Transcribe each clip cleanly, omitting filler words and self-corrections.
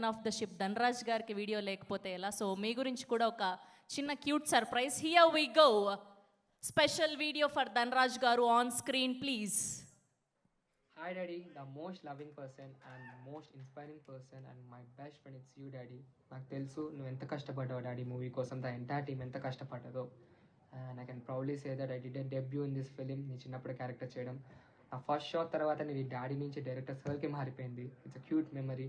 Captain of the ship Dhanraj గారికి video లేకపోతే ఎలా. సో మీ గురించి కూడా ఒక చిన్న cute surprise. Here we go. Special video for Dhanraj garu on screen please. Hi Daddy, the most loving person and most inspiring person and my best friend, it's you Daddy. నాకు తెలుసు నువ్వు ఎంత కష్టపడ్డావు డాడీ మూవీ కోసం, ద ఎంటైర్ టీమ్ ఎంత కష్టపడ్డదో. And I can proudly say that I did a debut in this film. నీ చిన్నప్పుడు క్యారెక్టర్ చేయడం నా ఫస్ట్ షాట్ తర్వాత నీ డాడీ నుంచి డైరెక్టర్ సర్కి మారిపోయింది. It's a cute memory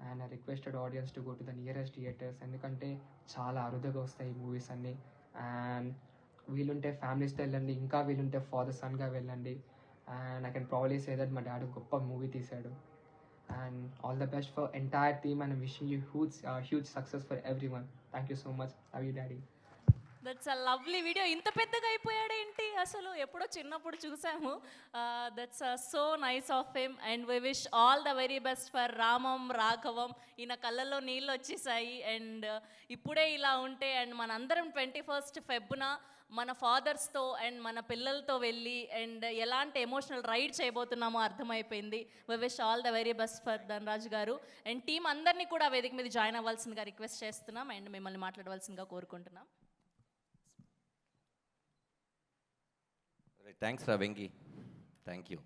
and I requested audience to go to the nearest theatres, ఎందుకంటే చాలా అరుదుగా వస్తాయి ఈ మూవీస్ అన్నీ. అండ్ వీలుంటే ఫ్యామిలీస్తో వెళ్ళండి, ఇంకా వీలుంటే ఫాదర్ సన్గా వెళ్ళండి. And I can probably say that my dad goppa movie teesadu. And all the best for entire team and I'm wishing you huge success for everyone. Thank you so much. Love you Daddy. That's a lovely video. ఇంత పెద్దగా అయిపోయాడేంటి అసలు, ఎప్పుడో చిన్నప్పుడు చూసాము. That's so nice of him and we wish all the very best for Ramam Raghavam. ఈయన కళ్ళల్లో నీళ్ళు వచ్చేసాయి. అండ్ ఇప్పుడే ఇలా ఉంటే అండ్ మనందరం 21st ఫెబ్న మన ఫాదర్స్తో అండ్ మన పిల్లలతో వెళ్ళి అండ్ ఎలాంటి ఎమోషనల్ రైడ్ చేయబోతున్నామో అర్థమైపోయింది. We wish all the very best for Dhanraj garu and team అందరినీ కూడా వేదిక మీద జాయిన్ అవ్వాల్సిందిగా రిక్వెస్ట్ చేస్తున్నాం అండ్ మిమ్మల్ని మాట్లాడవలసిందిగా కోరుకుంటున్నాం. Thanks, Ravengi. Thank you.